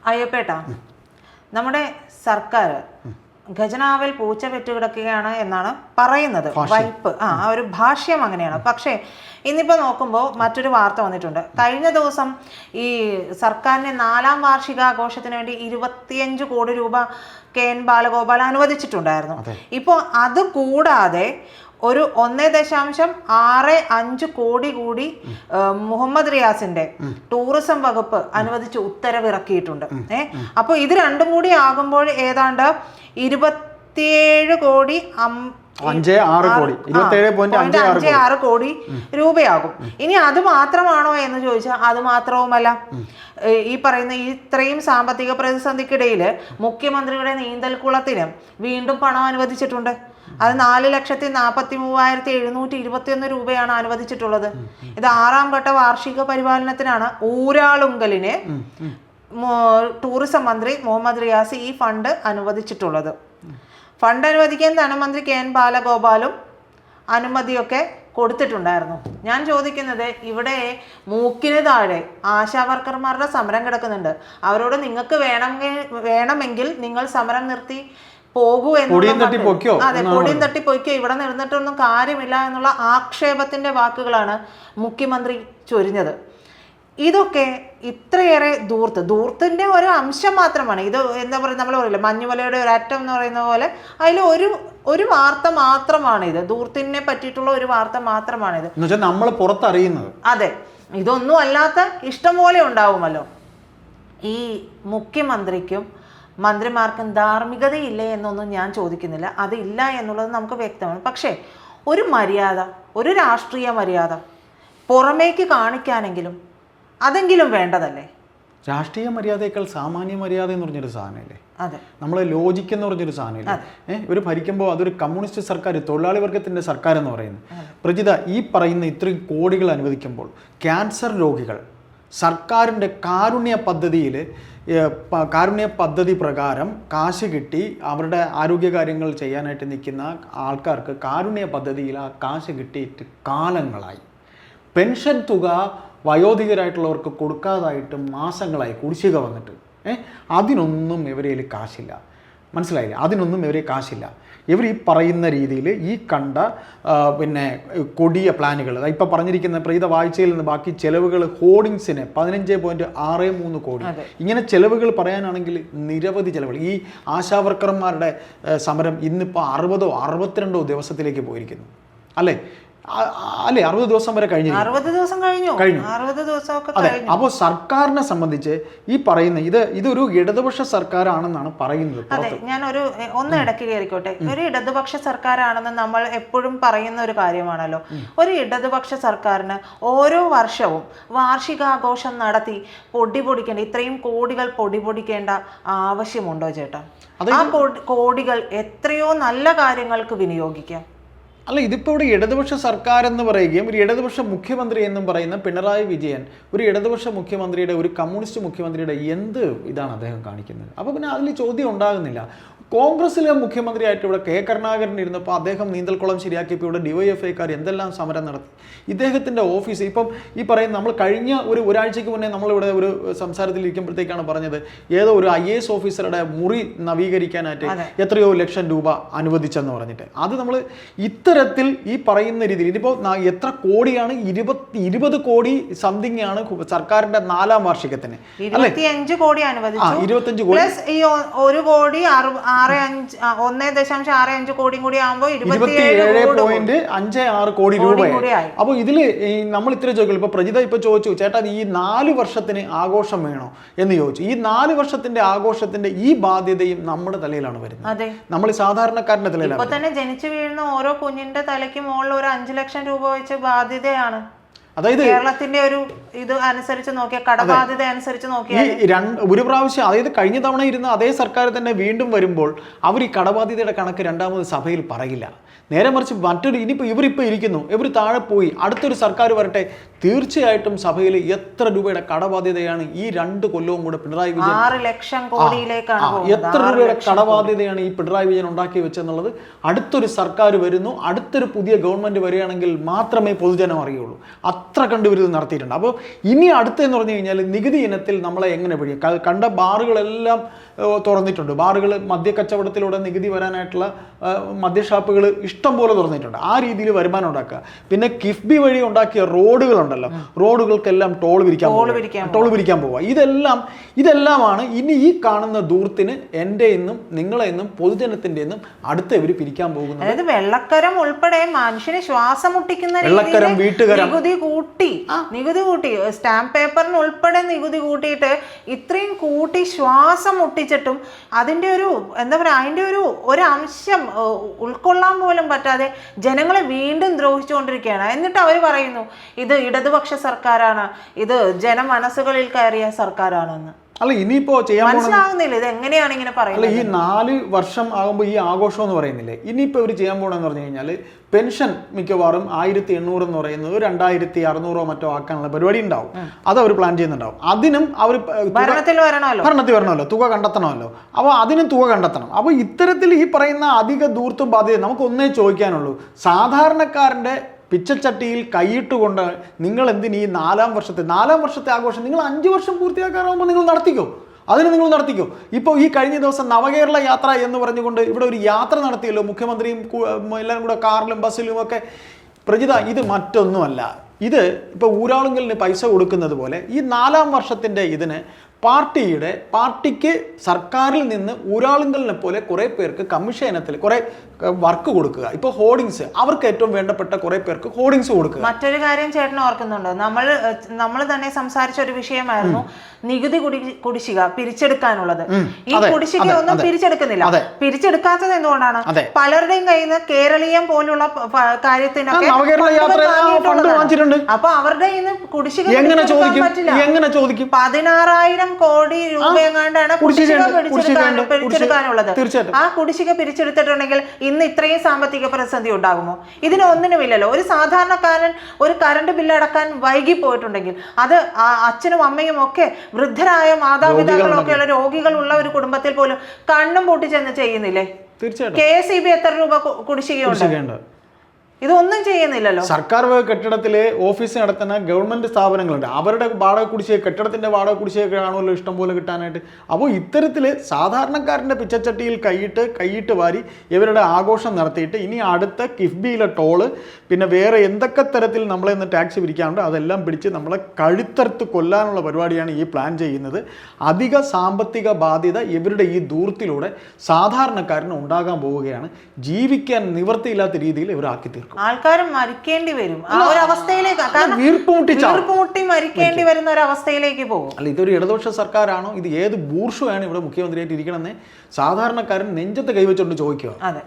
അയ്യപ്പേട്ടാ, നമ്മുടെ സർക്കാർ ഖജനാവിൽ പൂച്ച പെറ്റുകിടക്കുകയാണ് എന്നാണ് പറയുന്നത്. വൈപ്പ് ആ ഒരു ഭാഷ്യം അങ്ങനെയാണ്. പക്ഷേ ഇന്നിപ്പോൾ നോക്കുമ്പോൾ മറ്റൊരു വാർത്ത വന്നിട്ടുണ്ട്. കഴിഞ്ഞ ദിവസം ഈ സർക്കാരിന്റെ 4ാം വാർഷികാഘോഷത്തിന് വേണ്ടി 25 കോടി രൂപ KN ബാലഗോപാൽ അനുവദിച്ചിട്ടുണ്ടായിരുന്നു. ഇപ്പോൾ അത് കൂടാതെ ഒരു 1.65 കോടി കൂടി മുഹമ്മദ് റിയാസിന്റെ ടൂറിസം വകുപ്പ് അനുവദിച്ച് ഉത്തരവിറക്കിയിട്ടുണ്ട്. അപ്പൊ ഇത് രണ്ടും കൂടി ആകുമ്പോൾ ഏതാണ്ട് 27 കോടി 56 കോടി രൂപയാകും. ഇനി അത് മാത്രമാണോ എന്ന് ചോദിച്ചാൽ അത് മാത്രവുമല്ല. ഈ പറയുന്ന ഇത്രയും സാമ്പത്തിക പ്രതിസന്ധിക്കിടയിൽ മുഖ്യമന്ത്രിയുടെ നീന്തൽക്കുളത്തിന് വീണ്ടും പണം അനുവദിച്ചിട്ടുണ്ട്. അത് 4,43,721 രൂപയാണ് അനുവദിച്ചിട്ടുള്ളത്. ഇത് 6ാം ഘട്ട വാർഷിക പരിപാലനത്തിനാണ് ഊരാളുങ്കലിന് ടൂറിസം മന്ത്രി മുഹമ്മദ് റിയാസ് ഈ ഫണ്ട് അനുവദിച്ചിട്ടുള്ളത്. ഫണ്ട് അനുവദിക്കാൻ ധനമന്ത്രി KN ബാലഗോപാലും അനുമതിയൊക്കെ കൊടുത്തിട്ടുണ്ടായിരുന്നു. ഞാൻ ചോദിക്കുന്നത്, ഇവിടെ മൂക്കിന് താഴെ ആശാവർക്കർമാരുടെ സമരം കിടക്കുന്നുണ്ട്. അവരോട് നിങ്ങൾക്ക് വേണമെങ്കിൽ നിങ്ങൾ സമരം നിർത്തി പോകൂ എന്നുള്ള, അതെ, പൊടിയും തട്ടി പൊയ്ക്കോ, ഇവിടെ നിന്നിട്ടൊന്നും കാര്യമില്ല എന്നുള്ള ആക്ഷേപത്തിന്റെ വാക്കുകളാണ് മുഖ്യമന്ത്രി ചൊരിഞ്ഞത്. ഇതൊക്കെ ഇത്രയേറെ ധൂർത്തിന്റെ ഒരു അംശം മാത്രമാണ്. ഇത് എന്താ പറയുക, നമ്മൾ പറയില്ല മഞ്ഞുമലയുടെ ഒരു അറ്റം എന്ന് പറയുന്ന പോലെ അതിൽ ഒരു വാർത്ത മാത്രമാണ് ഇത്. ധൂർത്തിനെ പറ്റിയിട്ടുള്ള ഒരു വാർത്ത മാത്രമാണിത്, നമ്മൾ പുറത്തറിയുന്നത്. അതെ, ഇതൊന്നും അല്ലാത്ത ഇഷ്ടം പോലെ ഉണ്ടാവുമല്ലോ. ഈ മുഖ്യമന്ത്രിക്കും മന്ത്രിമാർക്കും ധാർമ്മികതയില്ലേ എന്നൊന്നും ഞാൻ ചോദിക്കുന്നില്ല, അതില്ല എന്നുള്ളത് നമുക്ക് വ്യക്തമാണ്. പക്ഷേ ഒരു മര്യാദ, ഒരു രാഷ്ട്രീയ മര്യാദ പുറമേക്ക് കാണിക്കാനെങ്കിലും അതെങ്കിലും വേണ്ടതല്ലേ? രാഷ്ട്രീയ മര്യാദയേക്കാൾ സാമാന്യ മര്യാദ എന്ന് പറഞ്ഞൊരു സാധനമല്ലേ? അതെ, നമ്മളെ ലോജിക്ക് എന്ന് പറഞ്ഞൊരു സാധനമില്ലേ? ഇവർ ഭരിക്കുമ്പോൾ അതൊരു കമ്മ്യൂണിസ്റ്റ് സർക്കാർ, തൊഴിലാളി വർഗത്തിന്റെ സർക്കാർ എന്ന് പറയുന്നത്. പ്രജിത, ഈ പറയുന്ന ഇത്രയും കോടികൾ അനുവദിക്കുമ്പോൾ ക്യാൻസർ രോഗികൾ സർക്കാരിൻ്റെ കാരുണ്യ പദ്ധതി പ്രകാരം കാശ് കിട്ടി അവരുടെ ആരോഗ്യകാര്യങ്ങൾ ചെയ്യാനായിട്ട് നിൽക്കുന്ന ആൾക്കാർക്ക് കാരുണ്യ പദ്ധതിയിൽ ആ കാശ് കിട്ടിയിട്ട് കാലങ്ങളായി. പെൻഷൻ തുക വയോധികരായിട്ടുള്ളവർക്ക് കൊടുക്കാതായിട്ട് മാസങ്ങളായി, കുടിശ്ശിക വന്നിട്ട്. അതിനൊന്നും ഇവരേൽ കാശില്ല. മനസ്സിലായില്ലേ? അതിനൊന്നും ഇവരെ കാശില്ല. ഇവർ ഈ പറയുന്ന രീതിയിൽ ഈ കണ്ട കൊടിയ പ്ലാനുകൾ, ഇപ്പം പറഞ്ഞിരിക്കുന്ന പ്രീത വായിച്ചയിൽ നിന്ന് ബാക്കി ചെലവുകൾ, ഹോർഡിങ്സിന് 15.63 കോടി, ഇങ്ങനെ ചെലവുകൾ പറയാനാണെങ്കിൽ നിരവധി ചെലവുകൾ. ഈ ആശാവർക്കർമാരുടെ സമരം ഇന്നിപ്പോൾ 62 ദിവസത്തിലേക്ക് പോയിരിക്കുന്നു, അല്ലേ? 60 ദിവസം വരെ കഴിഞ്ഞു. 60 ദിവസം കഴിഞ്ഞു. അതെ, അപ്പോൾ സർക്കാരിനെ സംബന്ധിച്ച് ഈ പറയുന്ന ഇതൊരു ഇടതുപക്ഷ സർക്കാരാണെന്നാണ് പറയുന്നത്. അതെ, ഞാൻ ഒന്ന് ഇടയ്ക്ക് കയറിക്കോട്ടെ. ഒരു ഇടതുപക്ഷ സർക്കാരാണെന്ന് നമ്മൾ എപ്പോഴും പറയുന്ന ഒരു കാര്യമാണല്ലോ. ഒരു ഇടതുപക്ഷ സർക്കാരിന് ഓരോ വർഷവും വാർഷികാഘോഷം നടത്തി പൊടിക്കേണ്ട ഇത്രയും കോടികൾ പൊടിക്കേണ്ട ആവശ്യമുണ്ടോ ചേട്ടാ? ആ കോടികൾ എത്രയോ നല്ല കാര്യങ്ങൾക്ക് വിനിയോഗിക്കാം. അല്ല, ഇതിപ്പോൾ ഇവിടെ ഇടതുപക്ഷ സർക്കാർ എന്ന് പറയുകയും ഒരു ഇടതുപക്ഷ മുഖ്യമന്ത്രി എന്നും പറയുന്ന പിണറായി വിജയൻ ഒരു ഇടതുപക്ഷ മുഖ്യമന്ത്രിയുടെ, ഒരു കമ്മ്യൂണിസ്റ്റ് മുഖ്യമന്ത്രിയുടെ എന്ത് ഇതാണ് അദ്ദേഹം കാണിക്കുന്നത്? അപ്പോൾ പിന്നെ അതിൽ ചോദ്യം ഉണ്ടാകുന്നില്ല. കോൺഗ്രസിലെ മുഖ്യമന്ത്രിയായിട്ട് ഇവിടെ കെ കരുണാകരൻ ഇരുന്നപ്പോൾ അദ്ദേഹം നീന്തൽക്കുളം ശരിയാക്കിയപ്പോൾ ഇവിടെ DYFIക്കാർ എന്തെല്ലാം സമരം നടത്തി. ഇദ്ദേഹത്തിൻ്റെ ഓഫീസ് ഇപ്പം ഈ പറയുന്ന, നമ്മൾ കഴിഞ്ഞ ഒരാഴ്ചയ്ക്ക് മുന്നേ നമ്മളിവിടെ ഒരു സംസാരത്തിലിരിക്കുമ്പോഴത്തേക്കാണ് പറഞ്ഞത് ഏതോ ഒരു IAS ഓഫീസറുടെ മുറി നവീകരിക്കാനായിട്ട് എത്രയോ ലക്ഷം രൂപ അനുവദിച്ചെന്ന് പറഞ്ഞിട്ട്. അത് നമ്മൾ ഇത്തരത്തിൽ ഈ പറയുന്ന രീതിയിൽ ഇതിപ്പോൾ എത്ര കോടിയാണ്? 20 കോടി സംതിങ് ആണ് സർക്കാരിന്റെ 4ാം വാർഷികത്തിന്. 25 കോടി അനുവദിച്ചു. 25 കോടി പ്ലസ് ഈ 1 കോടി 1.65 കോടി കൂടി ആകുമ്പോൾ 27.56 കോടി രൂപയായി. അപ്പോൾ ഇതിൽ നമ്മൾ ഇത്ര ചോദിക്കുള്ളൂ. ഇപ്പൊ പ്രജിത ഇപ്പൊ ചോദിച്ചു, ചേട്ടാ ഈ 4 വർഷത്തിന് ആഘോഷം വേണോ എന്ന് ചോദിച്ചു. ഈ 4 വർഷത്തിന്റെ ആഘോഷത്തിന്റെ ഈ ബാധ്യതയും നമ്മുടെ തലയിലാണ് വരുന്നത്. നമ്മൾ സാധാരണക്കാരന്റെ തലയിലാണ്. ഇപ്പൊ തന്നെ ജനിച്ചു വീഴുന്ന ഓരോ കുഞ്ഞിന്റെ തലയ്ക്ക് മുകളിൽ ഒരു 5 ലക്ഷം രൂപ വെച്ച് ബാധ്യതയാണ്. അതായത് കേരളത്തിന്റെ ഒരു ഇത് അനുസരിച്ച് നോക്കിയാൽ, കടബാധ്യത അനുസരിച്ച് നോക്കിയാൽ ഒരു പ്രാവശ്യം, അതായത് കഴിഞ്ഞ തവണ ഇരുന്ന അതേ സർക്കാർ തന്നെ വീണ്ടും വരുമ്പോൾ അവർ ഈ കടബാധ്യതയുടെ കണക്ക് രണ്ടാമത് സഭയിൽ പറയില്ല. നേരെ മറിച്ച് ഇനിയിപ്പോൾ ഇവരിപ്പോൾ ഇരിക്കുന്നു, ഇവർ താഴെ പോയി അടുത്തൊരു സർക്കാർ വരട്ടെ, തീർച്ചയായിട്ടും സഭയിൽ എത്ര രൂപയുടെ കടബാധ്യതയാണ് ഈ 2 കൊല്ലവും കൂടെ പിണറായി വിജയൻ 6 ലക്ഷം കോടിയിലേക്കാണ് എത്ര രൂപയുടെ കടബാധ്യതയാണ് ഈ പിണറായി വിജയൻ ഉണ്ടാക്കി വെച്ചെന്നുള്ളത് അടുത്തൊരു സർക്കാർ വരുന്നു, അടുത്തൊരു പുതിയ ഗവൺമെന്റ് വരികയാണെങ്കിൽ മാത്രമേ പൊതുജനം അറിയുള്ളൂ. അത്ര കണ്ട് ഇവർ ഇത് നടത്തിയിട്ടുണ്ട്. അപ്പോൾ ഇനി അടുത്തെന്ന് പറഞ്ഞു കഴിഞ്ഞാൽ നികുതി ഇനത്തിൽ നമ്മളെ എങ്ങനെ പിടിക്കും? കണ്ട ബാറുകളെല്ലാം തുറന്നിട്ടുണ്ട്. ബാറുകൾ മദ്യക്കച്ചവടത്തിലൂടെ നികുതി വരാനായിട്ടുള്ള മദ്യഷാപ്പുകൾ ഇഷ്ടം പോലെ തുറന്നിട്ടുണ്ട്. ആ രീതിയിൽ വരുമാനം ഉണ്ടാക്കുക. പിന്നെ കിഫ്ബി വഴി ഉണ്ടാക്കിയ റോഡുകളുണ്ടല്ലോ, റോഡുകൾക്കെല്ലാം ടോൾ പിരിക്കാൻ പോവുക. ഇതെല്ലാമാണ് ഇനി ഈ കാണുന്ന ദൂർത്തിന് എൻ്റെ എന്നും നിങ്ങളെ എന്നും പൊതുജനത്തിൻ്റെ എന്നും അടുത്ത ഇവർ പിരിക്കാൻ പോകുന്നത്. അതായത് വെള്ളക്കരം ഉൾപ്പെടെ മനുഷ്യന് ശ്വാസം മുട്ടിക്കുന്ന വെള്ളക്കരം, വീട്ടുകരം, നികുതി കൂട്ടി സ്റ്റാമ്പ് പേപ്പറിന് ഉൾപ്പെടെ നികുതി കൂട്ടിയിട്ട് ഇത്രയും കൂട്ടി ശ്വാസം മുട്ടിച്ചിട്ടും അതിൻ്റെ ഒരു എന്താ പറയുക, അതിൻ്റെ ഒരു അംശം ഉൾക്കൊള്ളാൻ പോലും പറ്റാതെ ജനങ്ങളെ വീണ്ടും ദ്രോഹിച്ചുകൊണ്ടിരിക്കുകയാണ്. എന്നിട്ട് അവർ പറയുന്നു ഇത് ഇടതുപക്ഷ സർക്കാരാണ്, ഇത് ജനമനസ്സുകളിൽ കയറിയ സർക്കാരാണെന്ന്. അല്ല, ഇനിയിപ്പോ ചെയ്യാൻ മനസ്സിലാകുന്നില്ല ഇത് എങ്ങനെയാണ് ഇങ്ങനെ പറയുന്നത്. ഈ 4 വർഷം ആകുമ്പോൾ ഈ ആഘോഷം എന്ന് പറയുന്നില്ലേ, ഇനിയിപ്പോൾ ഇവർ ചെയ്യാൻ പോകണമെന്ന് പറഞ്ഞു കഴിഞ്ഞാൽ പെൻഷൻ മിക്കവാറും 1800 എന്ന് പറയുന്നത് 2600 മറ്റോ ആക്കാനുള്ള പരിപാടി ഉണ്ടാവും. അത് അവർ പ്ലാൻ ചെയ്യുന്നുണ്ടാവും. അതിനും അവർ ഭരണത്തിൽ വരണമല്ലോ, തുക കണ്ടെത്തണമല്ലോ. അപ്പോൾ അതിനും തുക കണ്ടെത്തണം. അപ്പോൾ ഇത്തരത്തിൽ ഈ പറയുന്ന അധിക ധൂർത്തും ബാധ്യത നമുക്ക് ഒന്നേ ചോദിക്കാനുള്ളൂ, സാധാരണക്കാരൻ്റെ പിച്ചച്ചട്ടിയിൽ കൈയിട്ടുകൊണ്ട് നിങ്ങൾ എന്തിന് ഈ 4 വർഷത്തെ ആഘോഷം നിങ്ങൾ 5 വർഷം പൂർത്തിയാക്കാറാകുമ്പോൾ നിങ്ങൾ നടത്തിക്കോ, നിങ്ങൾ നടത്തിക്കോ. ഇപ്പോൾ ഈ കഴിഞ്ഞ ദിവസം നവകേരള യാത്ര എന്ന് പറഞ്ഞുകൊണ്ട് ഇവിടെ ഒരു യാത്ര നടത്തിയല്ലോ, മുഖ്യമന്ത്രിയും എല്ലാവരും കൂടെ കാറിലും ബസ്സിലും ഒക്കെ. പ്രജിത, ഇത് മറ്റൊന്നുമല്ല. ഇത് ഇപ്പോൾ ഊരാളുങ്കലിന് പൈസ കൊടുക്കുന്നത് പോലെ ഈ 4 വർഷത്തിൻ്റെ ഇതിന് പാർട്ടിക്ക് സർക്കാരിൽ നിന്ന് ഊരാളുങ്കലിനെ പോലെ കുറേ പേർക്ക് കമ്മീഷൻ ഇനത്തിൽ കുറേ വർക്ക് കൊടുക്കുക. ഇപ്പോൾ ഹോർഡിങ്സ്, അവർക്ക് ഏറ്റവും വേണ്ടപ്പെട്ട കുറേ പേർക്ക് ഹോർഡിങ്സ് കൊടുക്കുക. മറ്റൊരു കാര്യം ചേട്ടൻ ഓർക്കുന്നുണ്ടോ, നമ്മൾ തന്നെ സംസാരിച്ച ഒരു വിഷയമായിരുന്നു നികുതി കുടിശ്ശിക പിരിച്ചെടുക്കാനുള്ളത്. ഈ കുടിശ്ശിക ഒന്നും പിരിച്ചെടുക്കുന്നില്ല. പിരിച്ചെടുക്കാത്തത് എന്തുകൊണ്ടാണ്? പലരുടെയും കയ്യിൽ നിന്ന് കേരളീയം പോലുള്ള കാര്യത്തിനൊക്കെ അപ്പൊ അവരുടെ കുടിശ്ശിക എങ്ങനെ ചോദിക്കും? 16,000 കോടി രൂപയെങ്ങാണ്ടാണ് കുടിശ്ശിക പിരിച്ചെടുക്കാനുള്ളത്. ആ കുടിശ്ശിക പിരിച്ചെടുത്തിട്ടുണ്ടെങ്കിൽ ഇന്ന് ഇത്രയും സാമ്പത്തിക പ്രതിസന്ധി ഉണ്ടാകുമോ? ഇതിനൊന്നിനുമില്ലല്ലോ. ഒരു സാധാരണക്കാരൻ ഒരു കറണ്ട് ബില്ല് അടക്കാൻ വൈകി പോയിട്ടുണ്ടെങ്കിൽ അത് അച്ഛനും അമ്മയും ഒക്കെ വൃദ്ധരായ മാതാപിതാക്കളൊക്കെയുള്ള രോഗികളുള്ള ഒരു കുടുംബത്തിൽ പോലും കണ്ണും പൂട്ടി ചെന്ന് ചെയ്യുന്നില്ലേ? KSEB എത്ര രൂപ കുടിശ്ശികയുണ്ട്? ഇതൊന്നും ചെയ്യുന്നില്ലല്ലോ. സർക്കാർ കെട്ടിടത്തിലെ ഓഫീസ് നടത്തുന്ന ഗവൺമെന്റ് സ്ഥാപനങ്ങളുണ്ട്, അവരുടെ വാടക കുടിശ്ശിക, കെട്ടിടത്തിന്റെ വാടക കുടിശ്ശിക കാണുമല്ലോ ഇഷ്ടം പോലെ കിട്ടാനായിട്ട്. അപ്പോൾ ഇത്തരത്തിൽ സാധാരണക്കാരൻ്റെ പിച്ചച്ചട്ടിയിൽ കൈയിട്ട് വാരി ഇവരുടെ ആഘോഷം നടത്തിയിട്ട് ഇനി അടുത്ത കിഫ്ബിയിലെ ടോള്, പിന്നെ വേറെ എന്തൊക്കെ തരത്തിൽ നമ്മളെ ഇന്ന് ടാക്സ് പിരിക്കാനുണ്ട് അതെല്ലാം പിടിച്ച് നമ്മളെ കഴുത്തറുത്ത് കൊല്ലാനുള്ള പരിപാടിയാണ് ഈ പ്ലാൻ ചെയ്യുന്നത്. അധിക സാമ്പത്തിക ബാധ്യത ഇവരുടെ ഈ ദൂരത്തിലൂടെ സാധാരണക്കാരന് ഉണ്ടാകാൻ പോവുകയാണ്. ജീവിക്കാൻ നിവൃത്തിയില്ലാത്ത രീതിയിൽ ഇവർ ആക്കി തീർക്കും. ആൾക്കാരും മരിക്കേണ്ടി വരും. ആ ഒരു അവസ്ഥയിലേക്ക് വീർപ്പുമുട്ടി മരിക്കേണ്ടി വരുന്ന ഒരു അവസ്ഥയിലേക്ക് പോകും. അല്ല, ഇതൊരു ഇടതുപക്ഷ സർക്കാരാണോ? ഇത് ഏത് ബൂർഷയാണ് ഇവിടെ മുഖ്യമന്ത്രിയായിട്ട് ഇരിക്കണമെന്ന് സാധാരണക്കാരൻ നെഞ്ചത്ത് കൈവച്ചുകൊണ്ട് ചോദിക്കുക. അതെ.